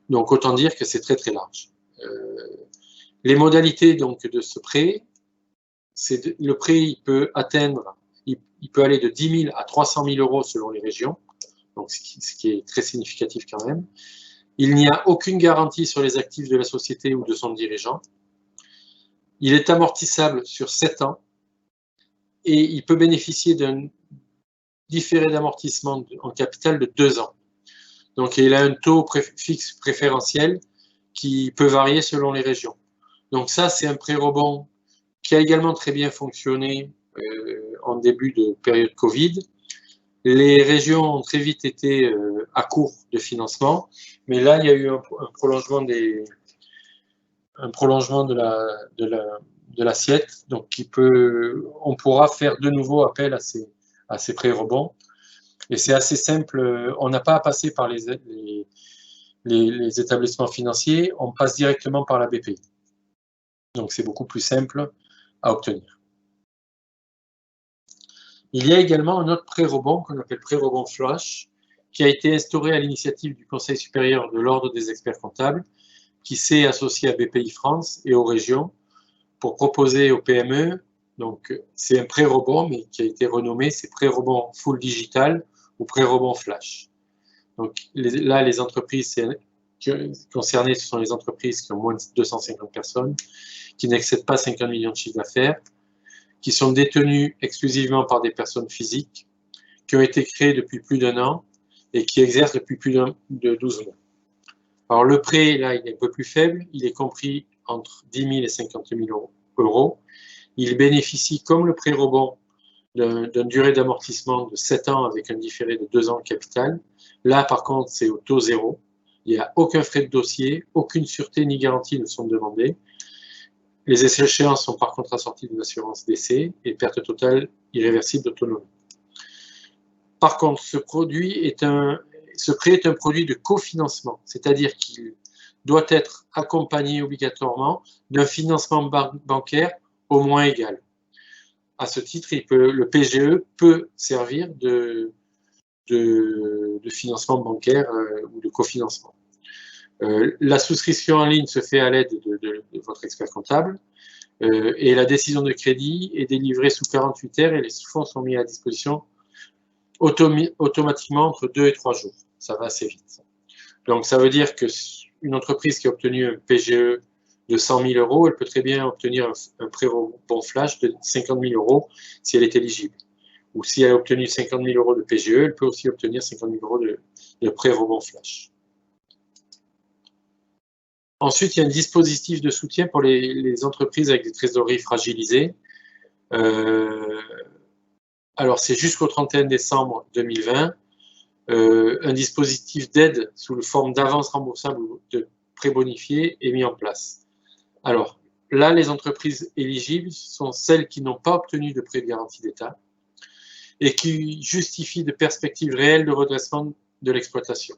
Donc autant dire que c'est très très large. Les modalités donc de ce prêt, le prêt il peut atteindre, il peut aller de 10 000 à 300 000 euros selon les régions, donc ce qui est très significatif quand même. Il n'y a aucune garantie sur les actifs de la société ou de son dirigeant. Il est amortissable sur 7 ans et il peut bénéficier d'un différé d'amortissement en capital de 2 ans. Donc il a un taux fixe préférentiel qui peut varier selon les régions. Donc ça, c'est un prêt rebond qui a également très bien fonctionné en début de période Covid. Les régions ont très vite été à court de financement, mais là, il y a eu un prolongement de l'assiette, donc on pourra faire de nouveau appel à ces prêts rebonds. Et c'est assez simple, on n'a pas à passer par les établissements financiers, on passe directement par la BPI. Donc c'est beaucoup plus simple à obtenir. Il y a également un autre prêt rebond qu'on appelle prêt rebond flash, qui a été instauré à l'initiative du Conseil supérieur de l'Ordre des experts comptables, qui s'est associé à BPI France et aux régions pour proposer aux PME, donc c'est un prêt rebond, mais qui a été renommé, c'est prêt rebond full digital ou prêt rebond flash. Donc là, les entreprises concernées, ce sont les entreprises qui ont moins de 250 personnes, qui n'excèdent pas 50 millions de chiffre d'affaires, qui sont détenues exclusivement par des personnes physiques, qui ont été créées depuis plus d'1 an et qui exercent depuis plus de 12 mois. Alors le prêt, là, il est un peu plus faible, il est compris entre 10 000 et 50 000 euros. Il bénéficie, comme le prêt rebond, d'une durée d'amortissement de 7 ans avec un différé de 2 ans capital. Là, par contre, c'est au taux zéro. Il n'y a aucun frais de dossier, aucune sûreté ni garantie ne sont demandées. Les échéances sont par contre assorties d'une assurance décès et perte totale irréversible d'autonomie. Par contre, ce prêt est un produit de cofinancement, c'est-à-dire qu'il doit être accompagné obligatoirement d'un financement bancaire au moins égal. À ce titre, le PGE peut servir de financement bancaire ou de cofinancement. La souscription en ligne se fait à l'aide de votre expert comptable et la décision de crédit est délivrée sous 48 heures et les fonds sont mis à disposition automatiquement entre 2 et 3 jours. Ça va assez vite. Donc ça veut dire qu'une entreprise qui a obtenu un PGE de 100 000 euros, elle peut très bien obtenir un prêt rebond flash de 50 000 euros si elle est éligible. Ou si elle a obtenu 50 000 euros de PGE, elle peut aussi obtenir 50 000 euros de prêt rebond flash. Ensuite, il y a un dispositif de soutien pour les entreprises avec des trésoreries fragilisées. Alors, c'est jusqu'au 31 décembre 2020. Un dispositif d'aide sous la forme d'avance remboursable ou de prébonifié est mis en place. Alors, là, les entreprises éligibles sont celles qui n'ont pas obtenu de prêt de garantie d'État et qui justifient de perspectives réelles de redressement de l'exploitation.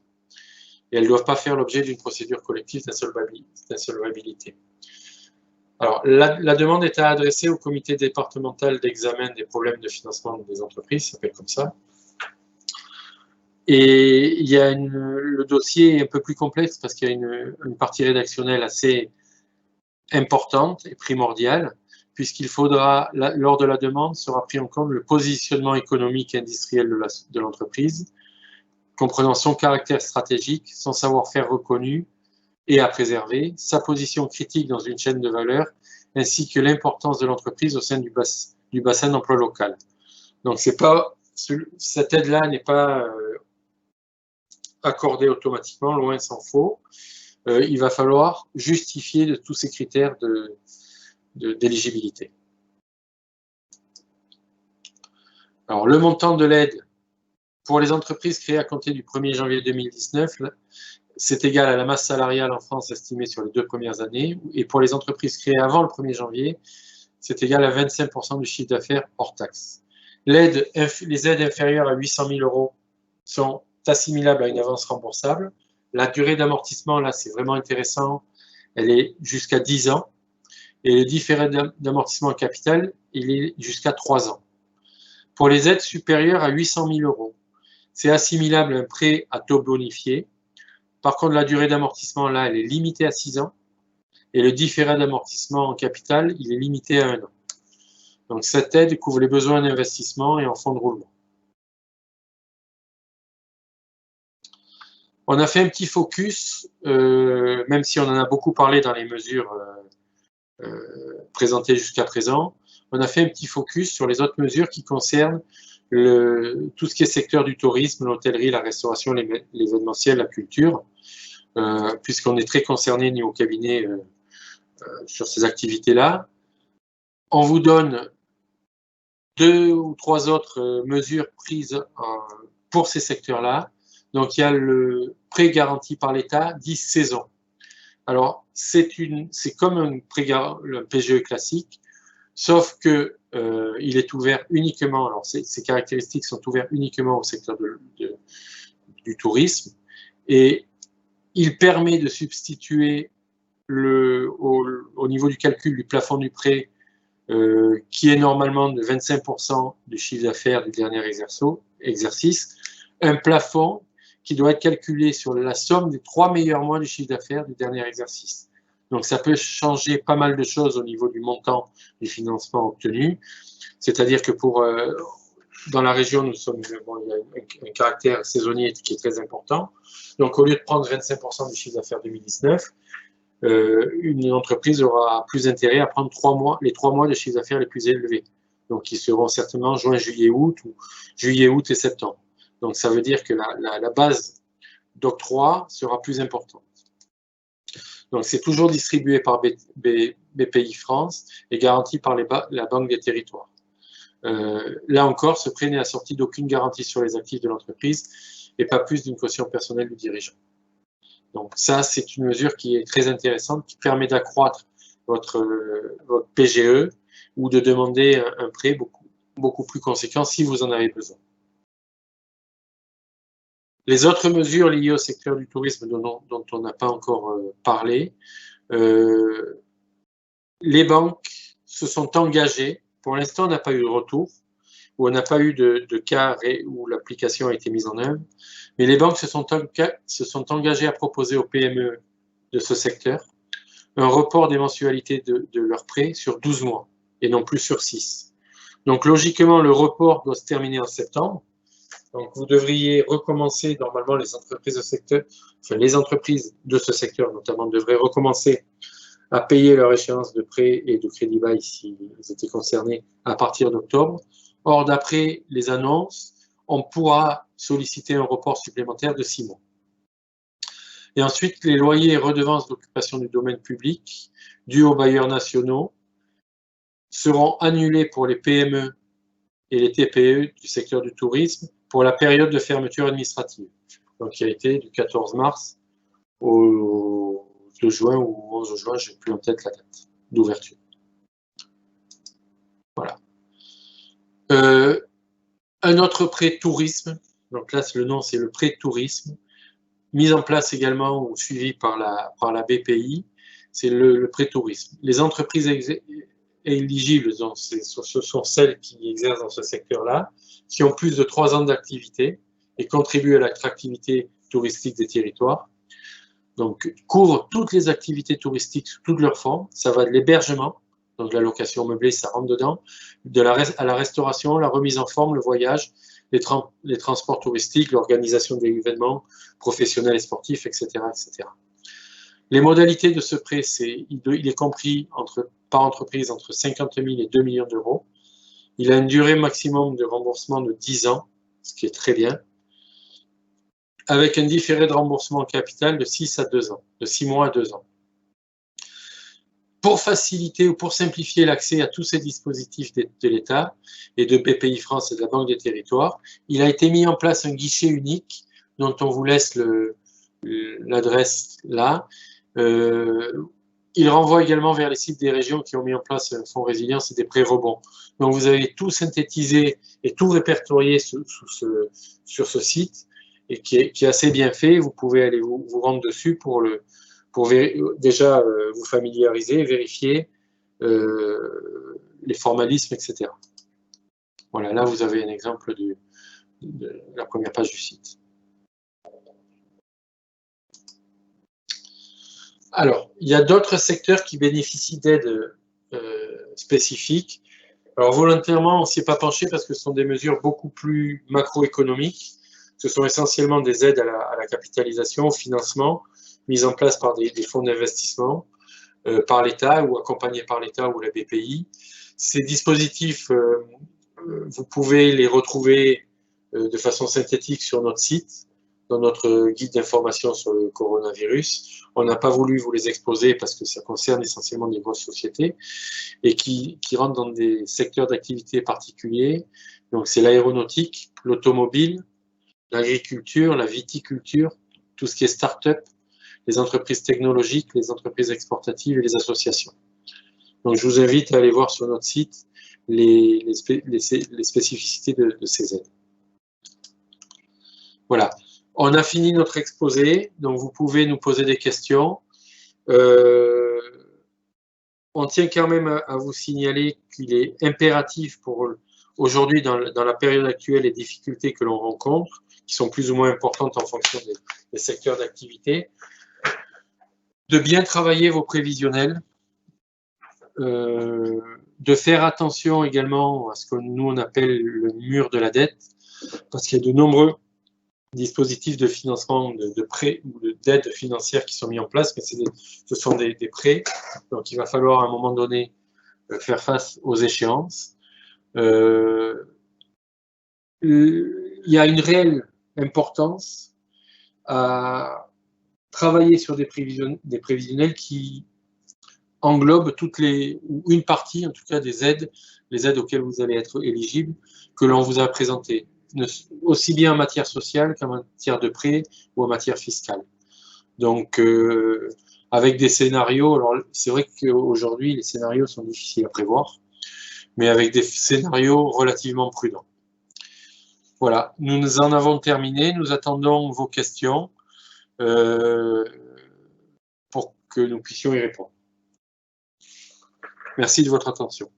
Et elles ne doivent pas faire l'objet d'une procédure collective d'insolvabilité. Alors, la demande est à adresser au comité départemental d'examen des problèmes de financement des entreprises, ça s'appelle comme ça. Et il y a le dossier est un peu plus complexe parce qu'il y a une partie rédactionnelle assez importante et primordiale, puisqu'il faudra, lors de la demande, sera pris en compte le positionnement économique et industriel de l'entreprise, comprenant son caractère stratégique, son savoir-faire reconnu et à préserver, sa position critique dans une chaîne de valeur, ainsi que l'importance de l'entreprise au sein du bassin d'emploi local. Donc, cette aide-là n'est pas accordée automatiquement, loin s'en faut. Il va falloir justifier de tous ces critères d'éligibilité. Alors, le montant de l'aide pour les entreprises créées à compter du 1er janvier 2019, c'est égal à la masse salariale en France estimée sur les 2 premières années, et pour les entreprises créées avant le 1er janvier, c'est égal à 25% du chiffre d'affaires hors taxe. Les aides inférieures à 800 000 € sont assimilables à une avance remboursable. La durée d'amortissement, là, c'est vraiment intéressant, elle est jusqu'à 10 ans. Et le différé d'amortissement capital, il est jusqu'à 3 ans. Pour les aides supérieures à 800 000 €, c'est assimilable à un prêt à taux bonifié. Par contre, la durée d'amortissement, là, elle est limitée à 6 ans. Et le différé d'amortissement en capital, il est limité à 1 an. Donc, cette aide couvre les besoins d'investissement et en fonds de roulement. On a fait un petit focus, même si on en a beaucoup parlé dans les mesures présentées jusqu'à présent, on a fait un petit focus sur les autres mesures qui concernent tout ce qui est secteur du tourisme, l'hôtellerie, la restauration, l'événementiel, la culture, puisqu'on est très concerné, nous, au cabinet, sur ces activités-là. On vous donne 2 ou 3 autres mesures prises pour ces secteurs-là. Donc, il y a le prêt garanti par l'État, 10 saisons. Alors, c'est comme un PGE classique, sauf que il est ouvert uniquement, alors ces caractéristiques sont ouvertes uniquement au secteur du tourisme, et il permet de substituer au niveau du calcul du plafond du prêt, qui est normalement de 25% du chiffre d'affaires du dernier exercice, un plafond qui doit être calculé sur la somme des 3 meilleurs mois du chiffre d'affaires du dernier exercice. Donc, ça peut changer pas mal de choses au niveau du montant du financement obtenu. C'est-à-dire que dans la région, il y a un caractère saisonnier qui est très important. Donc, au lieu de prendre 25% du chiffre d'affaires 2019, une entreprise aura plus intérêt à prendre les 3 mois de chiffre d'affaires les plus élevés. Donc, qui seront certainement juin, juillet, août, ou juillet, août et septembre. Donc, ça veut dire que la base d'octroi sera plus importante. Donc, c'est toujours distribué par BPI France et garanti par la Banque des Territoires. Là encore, ce prêt n'est assorti d'aucune garantie sur les actifs de l'entreprise et pas plus d'une caution personnelle du dirigeant. Donc, ça, c'est une mesure qui est très intéressante, qui permet d'accroître votre PGE ou de demander un prêt beaucoup plus conséquent si vous en avez besoin. Les autres mesures liées au secteur du tourisme dont on n'a pas encore parlé, les banques se sont engagées, pour l'instant on n'a pas eu de retour, ou on n'a pas eu de cas où l'application a été mise en œuvre, mais les banques se sont engagées à proposer aux PME de ce secteur un report des mensualités de leurs prêts sur 12 mois, et non plus sur 6. Donc logiquement, le report doit se terminer en septembre. Donc, vous devriez recommencer, normalement, les entreprises de ce secteur, notamment, devraient recommencer à payer leur échéance de prêt et de crédit bail s'ils étaient concernés à partir d'octobre. Or, d'après les annonces, on pourra solliciter un report supplémentaire de 6 mois. Et ensuite, les loyers et redevances d'occupation du domaine public dus aux bailleurs nationaux seront annulés pour les PME et les TPE du secteur du tourisme pour la période de fermeture administrative, donc qui a été du 14 mars au de juin ou 11 juin, je n'ai plus en tête la date d'ouverture. Voilà. Un autre prêt tourisme, donc là le nom c'est le prêt tourisme, mis en place également ou suivi par la BPI, c'est le prêt tourisme. Les entreprises éligibles, donc, ce sont celles qui exercent dans ce secteur-là, qui ont plus de 3 ans d'activité et contribuent à l'attractivité touristique des territoires. Donc, couvrent toutes les activités touristiques sous toutes leurs formes. Ça va de l'hébergement, donc la location meublée, ça rentre dedans, à la restauration, la remise en forme, le voyage, les transports touristiques, l'organisation des événements professionnels et sportifs, etc., etc. Les modalités de ce prêt, il est compris par entreprise entre 50 000 et 2 millions d'euros. Il a une durée maximum de remboursement de 10 ans, ce qui est très bien, avec un différé de remboursement capital de 6 à 2 ans, de 6 mois à 2 ans. Pour faciliter ou pour simplifier l'accès à tous ces dispositifs de l'État et de BPI France et de la Banque des Territoires, il a été mis en place un guichet unique dont on vous laisse l'adresse là. Il renvoie également vers les sites des régions qui ont mis en place un fonds résilience et des prêts rebonds. Donc vous avez tout synthétisé et tout répertorié sur ce site et qui est assez bien fait. Vous pouvez aller vous rendre dessus pour déjà vous familiariser, vérifier les formalismes, etc. Voilà, là vous avez un exemple de la première page du site. Alors, il y a d'autres secteurs qui bénéficient d'aides spécifiques. Alors, volontairement, on ne s'y est pas penché parce que ce sont des mesures beaucoup plus macroéconomiques. Ce sont essentiellement des aides à la capitalisation, au financement, mises en place par des fonds d'investissement, par l'État ou accompagnés par l'État ou la BPI. Ces dispositifs, vous pouvez les retrouver de façon synthétique sur notre site, dans notre guide d'information sur le coronavirus. On n'a pas voulu vous les exposer parce que ça concerne essentiellement des grosses sociétés et qui rentrent dans des secteurs d'activité particuliers. Donc c'est l'aéronautique, l'automobile, l'agriculture, la viticulture, tout ce qui est start-up, les entreprises technologiques, les entreprises exportatives et les associations. Donc je vous invite à aller voir sur notre site les spécificités de ces aides. Voilà. On a fini notre exposé, donc vous pouvez nous poser des questions. On tient quand même à vous signaler qu'il est impératif pour aujourd'hui, dans la période actuelle, les difficultés que l'on rencontre, qui sont plus ou moins importantes en fonction des secteurs d'activité, de bien travailler vos prévisionnels, de faire attention également à ce que nous on appelle le mur de la dette, parce qu'il y a de nombreux dispositifs de financement de prêts ou d'aides financières qui sont mis en place, mais ce sont des prêts, donc il va falloir à un moment donné faire face aux échéances. Il y a une réelle importance à travailler sur des prévisionnels qui englobent ou une partie en tout cas des aides, les aides auxquelles vous allez être éligible, que l'on vous a présentées, aussi bien en matière sociale qu'en matière de prêt ou en matière fiscale. Donc, avec des scénarios, alors c'est vrai qu'aujourd'hui, les scénarios sont difficiles à prévoir, mais avec des scénarios relativement prudents. Voilà, nous en avons terminé, nous attendons vos questions pour que nous puissions y répondre. Merci de votre attention.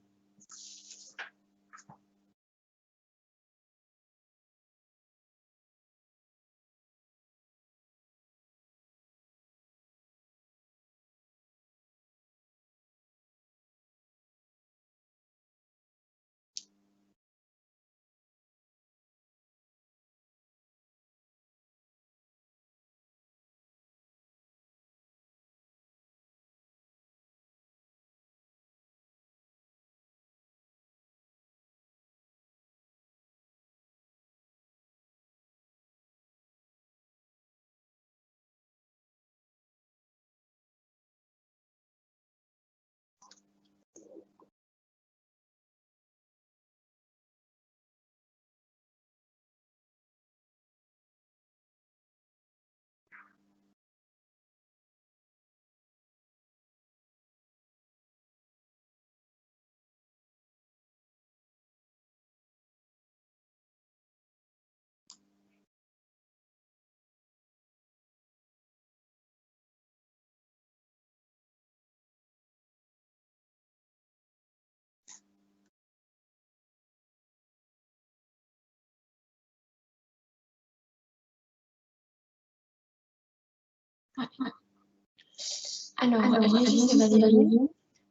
Alors, Régis et Valérie,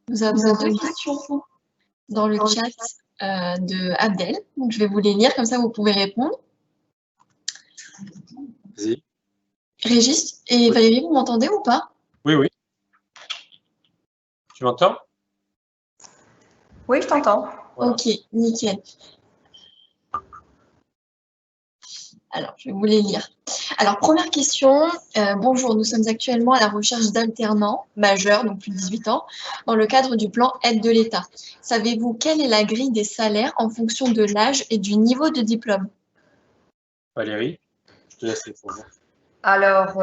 nous avons 2 questions dans le chat de Abdel. Donc, je vais vous les lire, comme ça vous pouvez répondre. Vas-y. Régis et Valérie, vous m'entendez ou pas? Oui, oui. Tu m'entends? Oui, je t'entends. Voilà. Ok, nickel. Alors, je vais vous les lire. Alors, première question. Bonjour, nous sommes actuellement à la recherche d'alternants majeurs, donc plus de 18 ans, dans le cadre du plan aide de l'État. Savez-vous quelle est la grille des salaires en fonction de l'âge et du niveau de diplôme? Valérie, je te laisse répondre. Alors,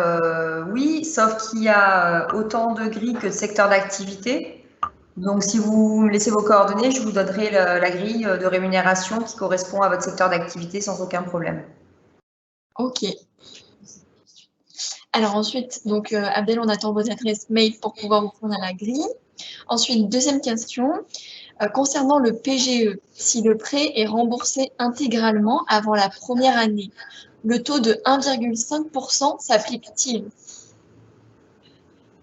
oui, sauf qu'il y a autant de grilles que de secteurs d'activité. Donc, si vous me laissez vos coordonnées, je vous donnerai la grille de rémunération qui correspond à votre secteur d'activité sans aucun problème. Ok. Alors ensuite, donc Abdel, on attend votre adresse mail pour pouvoir vous fournir la grille. Ensuite, deuxième question. Concernant le PGE, si le prêt est remboursé intégralement avant la première année, le taux de 1,5% s'applique-t-il?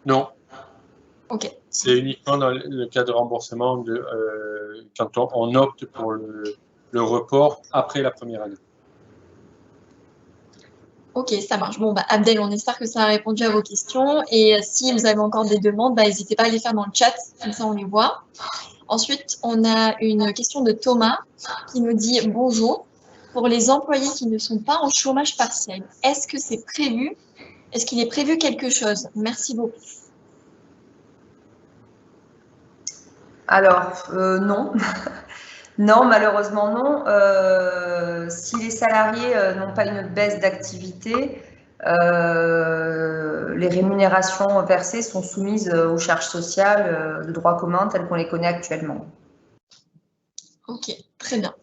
Non. Ok. C'est uniquement dans le cas de remboursement quand on opte pour le report après la première année. Ok, ça marche. Bon, bah, Abdel, on espère que ça a répondu à vos questions. Et si vous avez encore des demandes, bah, n'hésitez pas à les faire dans le chat, comme ça on les voit. Ensuite, on a une question de Thomas qui nous dit « Bonjour, pour les employés qui ne sont pas en chômage partiel, est-ce que c'est prévu? Est-ce qu'il est prévu quelque chose? Merci beaucoup. » Alors, non. Non, malheureusement non. Si les salariés n'ont pas une baisse d'activité, les rémunérations versées sont soumises aux charges sociales de droit commun telles qu'on les connaît actuellement. Ok, très bien.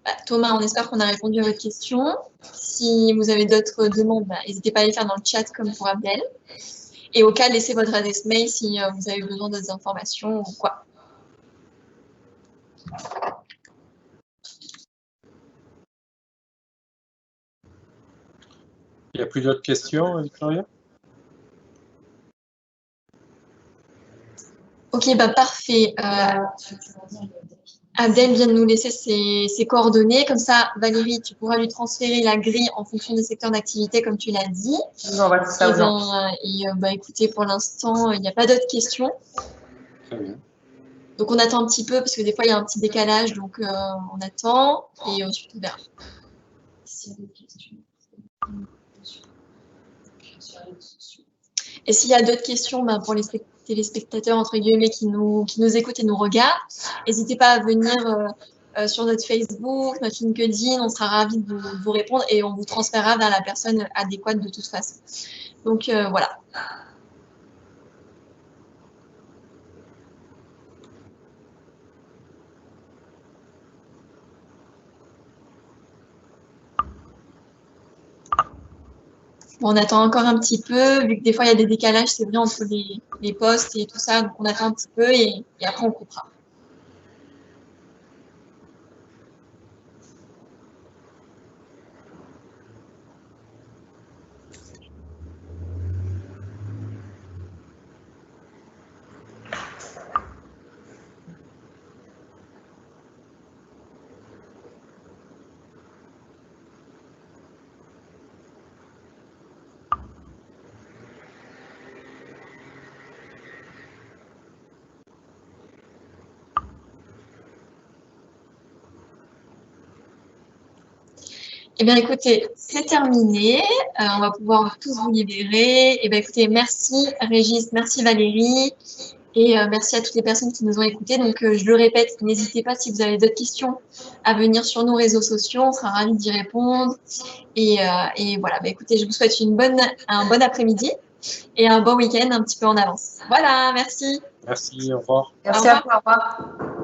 Bah, Thomas, on espère qu'on a répondu à votre question. Si vous avez d'autres demandes, bah, n'hésitez pas à les faire dans le chat comme pour Abdel. Et au cas, laissez votre adresse mail si vous avez besoin d'autres informations ou quoi. Il n'y a plus d'autres questions, Victoria? Ok, bah parfait. Abdel vient de nous laisser ses coordonnées. Comme ça, Valérie, tu pourras lui transférer la grille en fonction des secteurs d'activité, comme tu l'as dit. Je vous envoie tout ça aux gens. Bah, écoutez, pour l'instant, il n'y a pas d'autres questions. Très bien. Donc, on attend un petit peu, parce que des fois, il y a un petit décalage. Donc, on attend et ensuite, on verra. Et s'il y a d'autres questions bah, pour les téléspectateurs, entre guillemets, qui nous écoutent et nous regardent, n'hésitez pas à venir sur notre Facebook, notre LinkedIn, on sera ravis de vous répondre et on vous transférera vers la personne adéquate de toute façon. Donc, voilà. Bon, on attend encore un petit peu, vu que des fois, il y a des décalages, c'est vrai, entre les postes et tout ça. Donc, on attend un petit peu et après, on coupera. Eh bien, écoutez, c'est terminé. On va pouvoir tous vous libérer. Eh bien, écoutez, merci Régis, merci Valérie. Et merci à toutes les personnes qui nous ont écoutés. Donc, je le répète, n'hésitez pas si vous avez d'autres questions à venir sur nos réseaux sociaux. On sera ravis d'y répondre. Et voilà, bah, écoutez, je vous souhaite un bon après-midi et un bon week-end un petit peu en avance. Voilà, merci. Merci, au revoir. Merci à vous, au revoir.